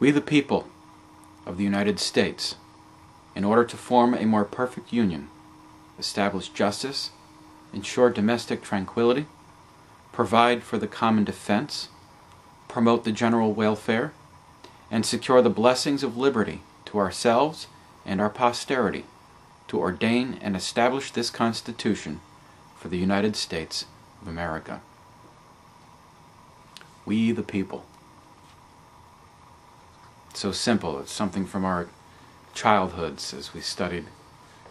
We the people of the United States, in order to form a more perfect union, establish justice, ensure domestic tranquility, provide for the common defense, promote the general welfare, and secure the blessings of liberty to ourselves and our posterity, to ordain and establish this Constitution for the United States of America. We the people. It's so simple. It's something from our childhoods as we studied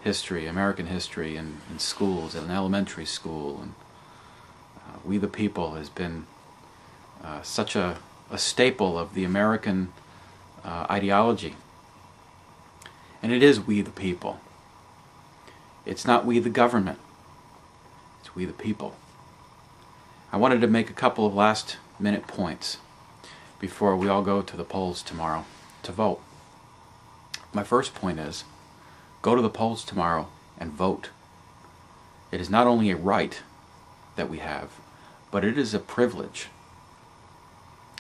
history, American history in schools, in elementary school. And we the people has been such a staple of the American ideology. And it is we the people. It's not we the government. It's we the people. I wanted to make a couple of last minute points before we all go to the polls tomorrow to vote. My first point is, go to the polls tomorrow and vote. It is not only a right that we have, but it is a privilege.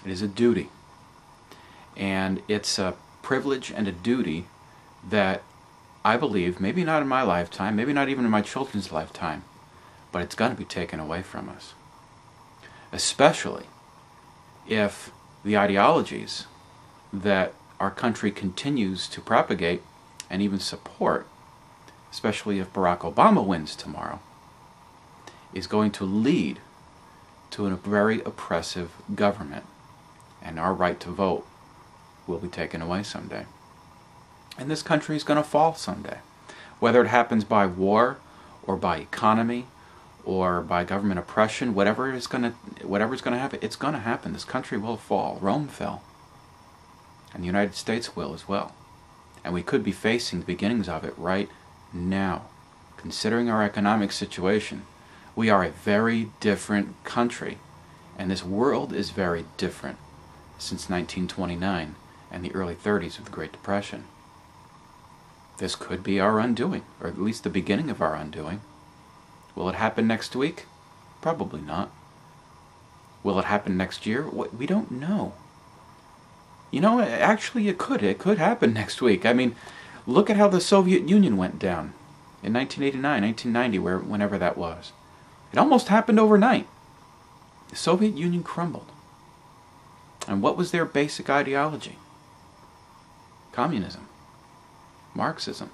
It is a duty. And it's a privilege and a duty that I believe, maybe not in my lifetime, maybe not even in my children's lifetime, but it's going to be taken away from us. Especially if the ideologies that our country continues to propagate and even support, especially if Barack Obama wins tomorrow, is going to lead to a very oppressive government, and our right to vote will be taken away someday. And this country is going to fall someday. Whether it happens by war or by economy or by government oppression, whatever is going to happen, it's going to happen. This country will fall. Rome fell. And the United States will as well. And we could be facing the beginnings of it right now. Considering our economic situation, we are a very different country. And this world is very different since 1929 and the early 30s of the Great Depression. This could be our undoing, or at least the beginning of our undoing. Will it happen next week? Probably not. Will it happen next year? We don't know. You know, actually it could. It could happen next week. I mean, look at how the Soviet Union went down in 1989, 1990, whenever that was. It almost happened overnight. The Soviet Union crumbled. And what was their basic ideology? Communism. Marxism.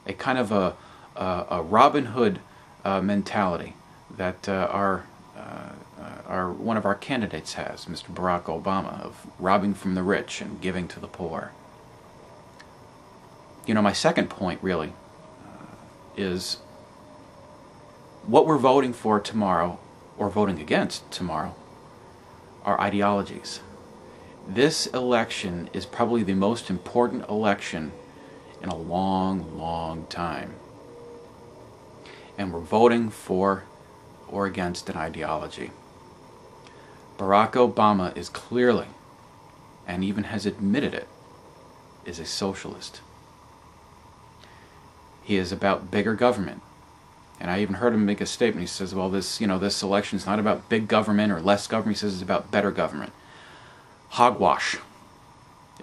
A kind of a Robin Hood mentality that one of our candidates has, Mr. Barak Obama, of robbing from the rich and giving to the poor. You know, my second point really is what we're voting for tomorrow, or voting against tomorrow, are ideologies. This election is probably the most important election in a long, long time. And we're voting for or against an ideology. Barack Obama is clearly, and even has admitted it, is a socialist. He is about bigger government. And I even heard him make a statement. He says, well, this election is not about big government or less government. He says it's about better government. Hogwash,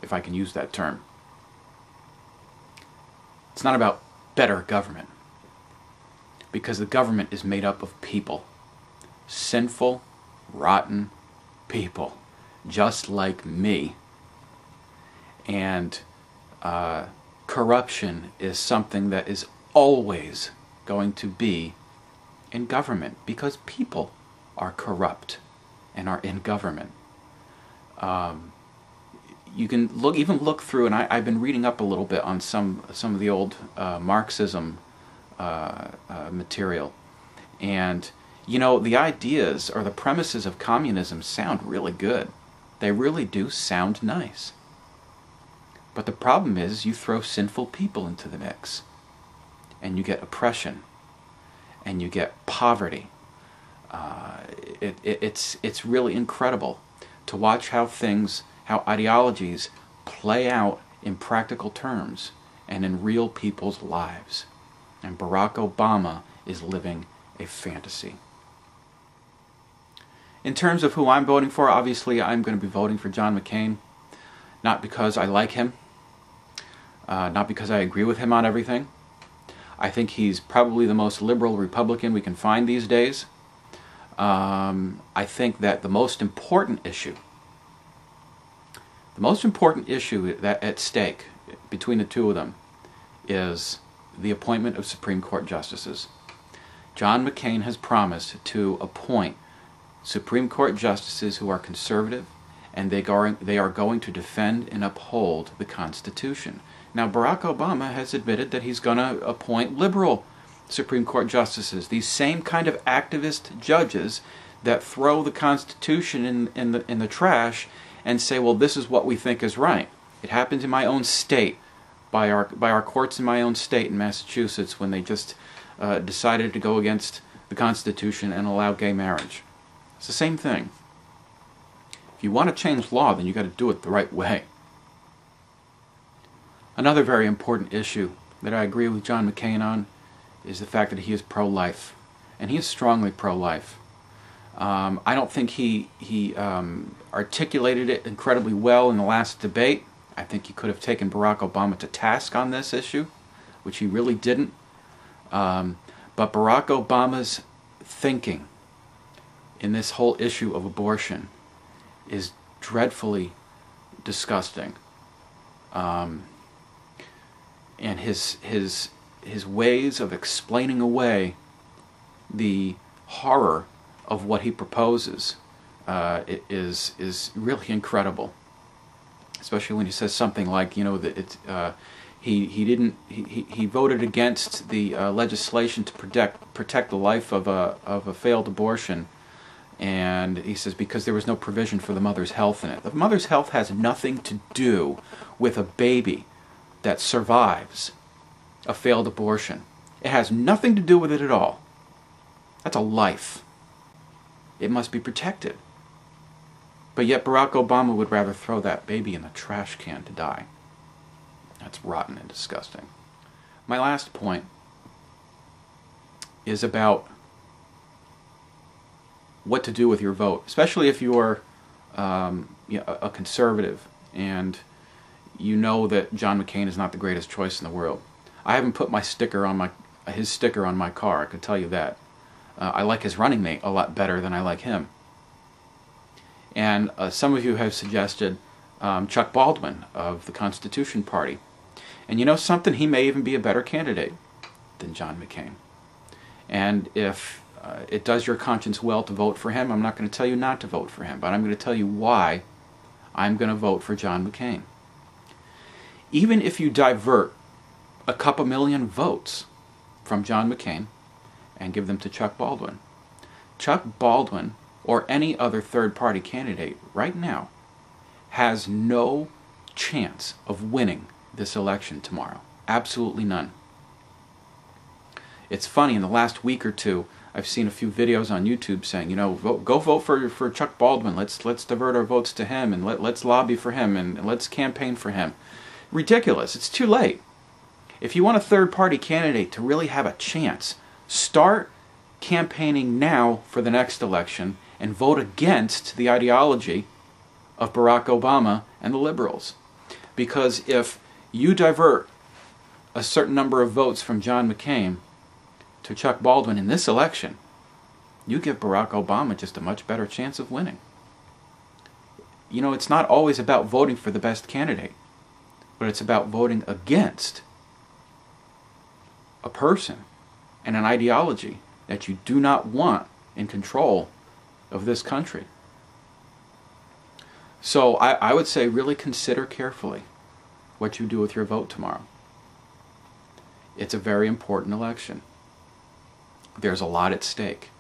if I can use that term. It's not about better government, because the government is made up of people. Sinful, rotten people, just like me. And corruption is something that is always going to be in government, because people are corrupt and are in government. You can even look through, and I've been reading up a little bit on some of the old Marxism material, and you know, the ideas or the premises of communism sound really good. They really do sound nice. But the problem is, you throw sinful people into the mix, and you get oppression, and you get poverty. It's really incredible to watch how ideologies play out in practical terms and in real people's lives. And Barack Obama is living a fantasy. In terms of who I'm voting for, obviously I'm going to be voting for John McCain. not because I like him, not because I agree with him on everything. I think he's probably the most liberal Republican we can find these days. I think that the most important issue that at stake between the two of them is the appointment of Supreme Court justices. John McCain has promised to appoint Supreme Court justices who are conservative, and they are going to defend and uphold the Constitution. Now, Barack Obama has admitted that he's going to appoint liberal Supreme Court justices, these same kind of activist judges that throw the Constitution in the trash and say, well, this is what we think is right. It happened in my own state, by our courts in my own state in Massachusetts, when they just decided to go against the Constitution and allow gay marriage. It's the same thing. If you want to change law, then you got to do it the right way. Another very important issue that I agree with John McCain on is the fact that he is pro-life, and he is strongly pro-life. I don't think he articulated it incredibly well in the last debate. I think he could have taken Barack Obama to task on this issue, which he really didn't. But Barack Obama's thinking in this whole issue of abortion is dreadfully disgusting. And his ways of explaining away the horror of what he proposes is really incredible. Especially when he says something like, you know, that he voted against the legislation to protect the life of a failed abortion, and he says because there was no provision for the mother's health in it. The mother's health has nothing to do with a baby that survives a failed abortion. It has nothing to do with it at all. That's a life. It must be protected. But yet Barack Obama would rather throw that baby in the trash can to die. That's rotten and disgusting. My last point is about what to do with your vote, especially if you're a conservative and you know that John McCain is not the greatest choice in the world. I haven't put his sticker on my car, I can tell you that. I like his running mate a lot better than I like him. And some of you have suggested Chuck Baldwin of the Constitution Party. And you know something? He may even be a better candidate than John McCain. And if it does your conscience well to vote for him, I'm not going to tell you not to vote for him, but I'm going to tell you why I'm going to vote for John McCain. Even if you divert a couple million votes from John McCain and give them to Chuck Baldwin, Chuck Baldwin or any other third-party candidate right now has no chance of winning this election tomorrow. Absolutely none. It's funny, in the last week or two, I've seen a few videos on YouTube saying, you know, go vote for Chuck Baldwin. Let's divert our votes to him, and let's lobby for him, and let's campaign for him. Ridiculous. It's too late. If you want a third-party candidate to really have a chance, start campaigning now for the next election and vote against the ideology of Barack Obama and the liberals. Because if you divert a certain number of votes from John McCain to Chuck Baldwin in this election, you give Barack Obama just a much better chance of winning. You know, it's not always about voting for the best candidate, but it's about voting against a person and an ideology that you do not want in control of this country. So I would say really consider carefully what you do with your vote tomorrow. It's a very important election. There's a lot at stake.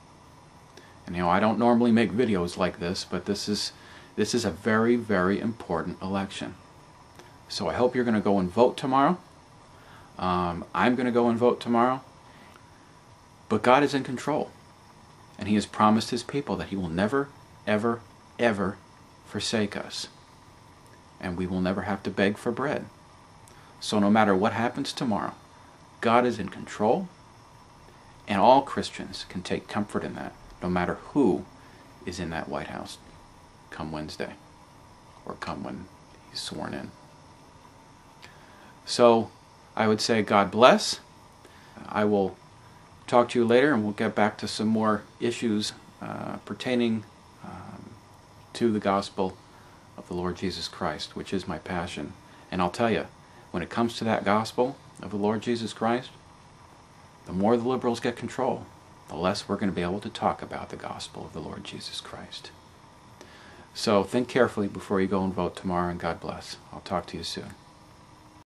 And you know, I don't normally make videos like this, but this is a very, very important election. So I hope you're going to go and vote tomorrow. I'm going to go and vote tomorrow. But God is in control. And He has promised His people that He will never, ever, ever forsake us. And we will never have to beg for bread. So no matter what happens tomorrow, God is in control. And all Christians can take comfort in that, no matter who is in that White House come Wednesday, or come when He's sworn in. So I would say God bless. I will talk to you later, and we'll get back to some more issues pertaining to the gospel of the Lord Jesus Christ, which is my passion. And I'll tell you, when it comes to that gospel of the Lord Jesus Christ, the more the liberals get control, the less we're going to be able to talk about the gospel of the Lord Jesus Christ. So think carefully before you go and vote tomorrow, and God bless. I'll talk to you soon.